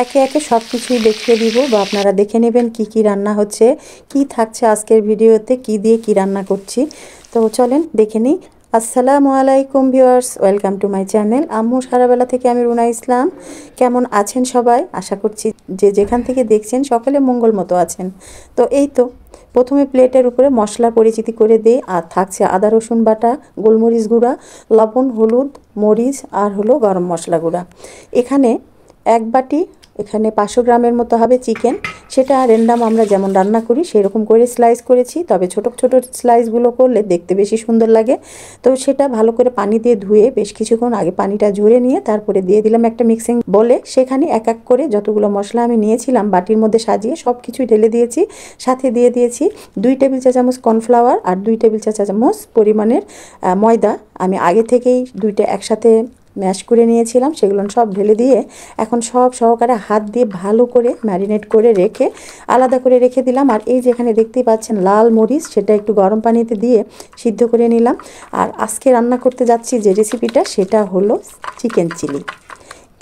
একে একে সব কিছুই দেখিয়ে দিব বা আপনারা দেখে নেবেন কি কি রান্না হচ্ছে, কি থাকছে আজকের ভিডিওতে, কি দিয়ে কি রান্না করছি। তো চলেন দেখে নিই। আসসালামু আলাইকুম viewers, welcome to my channel আম্মু সারাবেলা থেকে। আমি রুনা ইসলাম। কেমন আছেন সবাই? আশা করছি যে যেখান থেকে দেখছেন সকলে মঙ্গল মতো আছেন। তো এই তো প্রথমে প্লেটের উপরে মশলা পরিচিতি করে দিই। আর থাকছে আদা রসুন বাটা, গোলমরিচ গুঁড়া, লবণ, হলুদ, মরিচ আর হলো গরম মশলা গুঁড়া। এখানে এক বাটি, এখানে 500 গ্রামের মতো হবে চিকেন। সেটা র্যান্ডাম আমরা যেমন রান্না করি সেরকম করে স্লাইস করেছি, তবে ছোট ছোট স্লাইসগুলো করলে দেখতে বেশি সুন্দর লাগে। তো সেটা ভালো করে পানি দিয়ে ধুয়ে বেশ কিছুক্ষণ আগে পানিটা ঝরে নিয়ে তারপরে দিয়ে দিলাম একটা মিক্সিং বলে। সেখানে এক এক করে যতগুলো মশলা আমি নিয়েছিলাম বাটির মধ্যে সাজিয়ে সব কিছুই ঢেলে দিয়েছি। সাথে দিয়ে দিয়েছি 2 টেবিল চা চামচ কর্নফ্লাওয়ার আর 2 টেবিল চা চামচ পরিমাণের ময়দা। আমি আগে থেকেই দুইটা একসাথে ম্যাশ করে নিয়েছিলাম, সেগুলো সব ঢেলে দিয়ে এখন সব সহকারে হাত দিয়ে ভালো করে ম্যারিনেট করে রেখে আলাদা করে রেখে দিলাম। আর এই যেখানে দেখতেই পাচ্ছেন লাল মরিচ, সেটা একটু গরম পানিতে দিয়ে সিদ্ধ করে নিলাম। আর আজকে রান্না করতে যাচ্ছি যে রেসিপিটা, সেটা হলো চিকেন চিলি।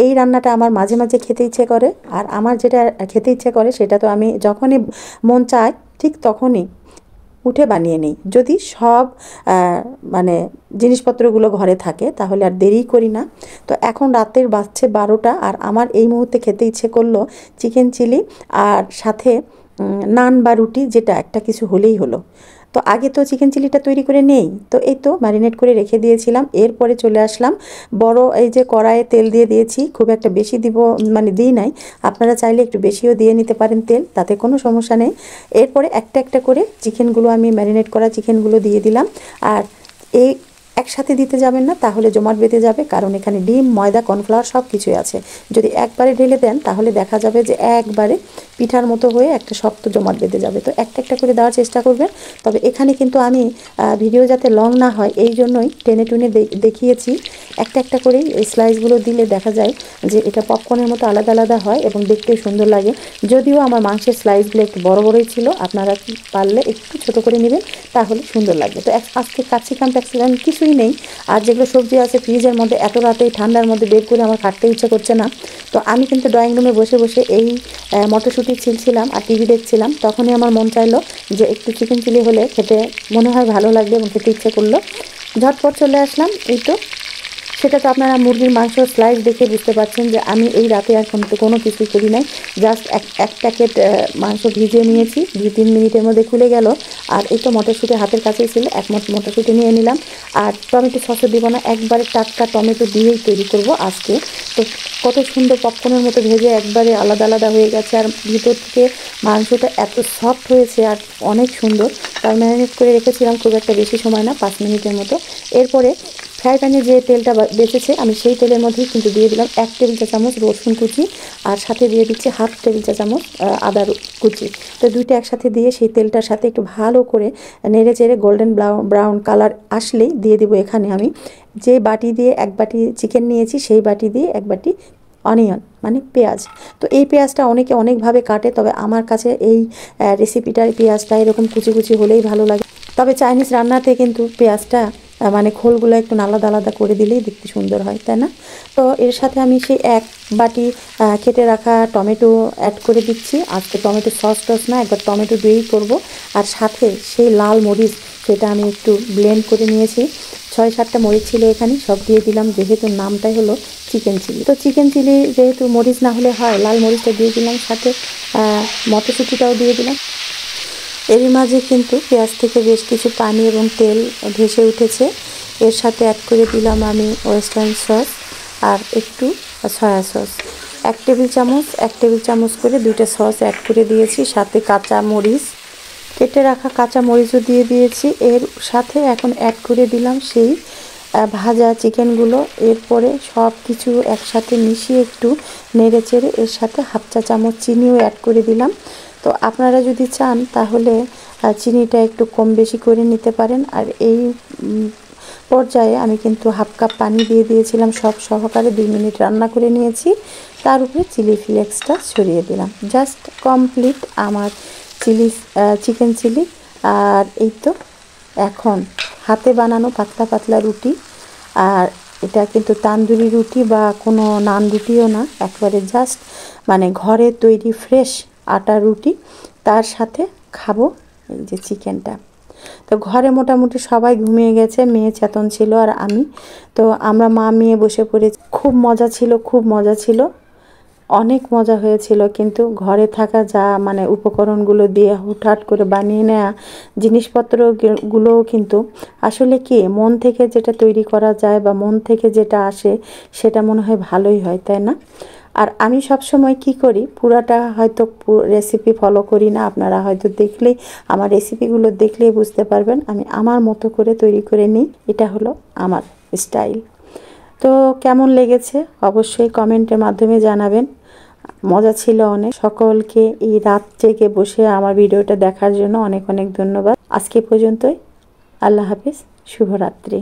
এই রান্নাটা আমার মাঝে মাঝে খেতে ইচ্ছে করে, আর আমার যেটা খেতে ইচ্ছে করে সেটা তো আমি যখনই মন চায় ঠিক তখনই উঠে বানিয়ে নিই। যদি সব মানে জিনিসপত্রগুলো ঘরে থাকে তাহলে আর দেরি করি না। তো এখন রাতের বাজছে 12টা, আর আমার এই মুহূর্তে খেতে ইচ্ছে করলো চিকেন চিলি আর সাথে নান বা রুটি, যেটা একটা কিছু হলেই হলো। তো আগে তো চিকেন চিলিটা তৈরি করে নেই, তো এই তো ম্যারিনেট করে রেখে দিয়েছিলাম। এরপরে চলে আসলাম বড় এই যে কড়াইয়ে তেল দিয়ে দিয়েছি, খুব একটা বেশি দিব মানে দিই নাই, আপনারা চাইলে একটু বেশিও দিয়ে নিতে পারেন তেল, তাতে কোনো সমস্যা নেই। এরপরে একটা একটা করে চিকেনগুলো আমি ম্যারিনেট করা চিকেনগুলো দিয়ে দিলাম। আর এই একসাথে দিতে যাবেন না, তাহলে জমাট বেঁধে যাবে, কারণ এখানে ডিম, ময়দা, কর্নফ্লাওয়ার সব কিছুই আছে। যদি একবারে ঢেলে দেন তাহলে দেখা যাবে যে একবারে পিঠার মতো হয়ে একটা শক্ত জমাট বেঁধে যাবে। তো একটা একটা করে দেওয়ার চেষ্টা করবেন। তবে এখানে কিন্তু আমি ভিডিও যাতে লং না হয় এই জন্যই টেনে টুনে দেখিয়েছি। একটা একটা করেই এই স্লাইসগুলো দিলে দেখা যায় যে এটা পপকর্নের মতো আলাদা আলাদা হয় এবং দেখতেও সুন্দর লাগে। যদিও আমার মাংসের স্লাইসগুলো একটু বড় বড়ই ছিল, আপনারা পারলে একটু ছোট করে নেবেন, তাহলে সুন্দর লাগবে। তো আজকে ক্যাপসিকাম কিছুই নেই, আর যেগুলো সবজি আছে ফ্রিজের মধ্যে, এত রাতে ঠান্ডার মধ্যে বের করে আমার কাটতে ইচ্ছে করছে না। তো আমি কিন্তু ড্রয়িং রুমে বসে বসে এই মটরশুঁটি ছিলছিলাম আর টিভি দেখছিলাম, তখনই আমার মন চাইলো যে একটু চিকেন চিলি হলে খেতে মনে হয় ভালো লাগবে এবং খেতে ইচ্ছে করলো। ঝটপট চলে আসলাম। এই তো সেটা তো আপনারা মুরগির মাংস স্লাইস দেখে বুঝতে পারছেন যে আমি এই রাতে আর কোনো কিছুই করি নাই। জাস্ট এক প্যাকেট মাংস ভিজিয়ে নিয়েছি, 2-3 মিনিটের মধ্যে খুলে গেল। আর এই তো মটরশুঁটি হাতের কাছেই ছিল, এক মটরশুঁটি নিয়ে নিলাম। আর টমেটো সসও দিব না, একবারে টাটকা টমেটো দিয়েই তৈরি করব আজকে। তো কত সুন্দর পপকর্নের মতো ভেজে একবারে আলাদা আলাদা হয়ে গেছে, আর ভিতর থেকে মাংসটা এত সফট হয়েছে আর অনেক সুন্দর। তাই ম্যারিনেট করে রেখেছিলাম খুব একটা বেশি সময় না, 5 মিনিটের মতো। এরপরে ফ্রাই প্যানে যে তেলটা বেঁচেছে আমি সেই তেলের মধ্যেই কিন্তু দিয়ে দিলাম 1 টেবিল চা চামচ রসুন কুচি, আর সাথে দিয়ে দিচ্ছি 1/2 টেবিল চা চামচ আদা কুচি। তো দুইটা একসাথে দিয়ে সেই তেলটার সাথে একটু ভালো করে নেড়ে চেড়ে গোল্ডেন ব্রাউন কালার আসলেই দিয়ে দিব এখানে আমি যে বাটি দিয়ে 1 বাটি চিকেন নিয়েছি সেই বাটি দিয়ে 1 বাটি অনিয়ন মানে পেঁয়াজ। তো এই পেঁয়াজটা অনেকে অনেকভাবে কাটে, তবে আমার কাছে এই রেসিপিটার পেঁয়াজটা এরকম কুচি কুচি হলেই ভালো লাগে। তবে চাইনিজ রান্নাতে কিন্তু পেঁয়াজটা মানে খোলগুলো একটু আলাদা আলাদা করে দিলেই দেখতে সুন্দর হয়, তাই না? তো এর সাথে আমি সেই 1 বাটি কেটে রাখা টমেটো অ্যাড করে দিচ্ছি। আজকে টমেটো সস না, একবার টমেটো দিয়েই করব। আর সাথে সেই লাল মরিচ, সেটা আমি একটু ব্লেন্ড করে নিয়েছি, 6-7টা মরিচ ছিল এখানে, সব দিয়ে দিলাম, যেহেতু নামটাই হলো চিকেন চিলি। তো চিকেন চিলি যেহেতু মরিচ না হলে হয়, লাল মরিচটা দিয়ে দিলাম, সাথে মটরশুঁটিটাও দিয়ে দিলাম। এরই মাঝে কিন্তু পেঁয়াজ থেকে বেশ কিছু পানি এবং তেল ভেসে উঠেছে। এর সাথে অ্যাড করে দিলাম আমি ওয়েস্টার্ন সস আর একটু সয়া সস। 1 টেবিল চামচ করে 2টা সস অ্যাড করে দিয়েছি, সাথে কাঁচা মরিচ, কেটে রাখা কাঁচা মরিচও দিয়ে দিয়েছি। এর সাথে এখন অ্যাড করে দিলাম সেই ভাজা চিকেনগুলো। এরপরে সব কিছু একসাথে মিশিয়ে একটু নেড়ে চেড়ে এর সাথে 1/2 চা চামচ চিনিও অ্যাড করে দিলাম। তো আপনারা যদি চান তাহলে চিনিটা একটু কম বেশি করে নিতে পারেন। আর এই পর্যায়ে আমি কিন্তু 1/2 কাপ পানি দিয়ে দিয়েছিলাম, সব সহকারে 2 মিনিট রান্না করে নিয়েছি। তার উপরে চিলি ফ্লেক্সটা ছড়িয়ে দিলাম। জাস্ট কমপ্লিট আমার চিকেন চিলি। আর এই তো এখন হাতে বানানো পাতলা পাতলা রুটি আর এটা কিন্তু তান্দুরি রুটি বা কোনো নান রুটিও না, একবারে জাস্ট মানে ঘরে তৈরি ফ্রেশ আটা রুটি, তার সাথে খাবো এই যে চিকেনটা। তো ঘরে মোটামুটি সবাই ঘুমিয়ে গেছে, মেয়ে চেতন ছিল আর আমি। তো আমরা মা মেয়ে বসে পড়েছি। খুব মজা ছিল, খুব মজা ছিল, অনেক মজা হয়েছিল। কিন্তু ঘরে থাকা যা মানে উপকরণগুলো দিয়ে হুটহাট করে বানিয়ে নেওয়া জিনিসপত্রগুলোও কিন্তু আসলে কি মন থেকে যেটা তৈরি করা যায় বা মন থেকে যেটা আসে সেটা মনে হয় ভালোই হয়, তাই না? আর আমি সব সময় কি করি, পুরাটা হয়তো রেসিপি ফলো করি না, আপনারা হয়তো দেখলেই আমার রেসিপিগুলো দেখলেই বুঝতে পারবেন আমি আমার মতো করে তৈরি করে নিই, এটা হলো আমার স্টাইল। তো কেমন লেগেছে অবশ্যই কমেন্টের মাধ্যমে জানাবেন। মজা ছিল অনেক। সকলকে এই রাত জেগে বসে আমার ভিডিওটা দেখার জন্য অনেক অনেক ধন্যবাদ। আজকে পর্যন্তই। আল্লাহ হাফিজ, শুভরাত্রি।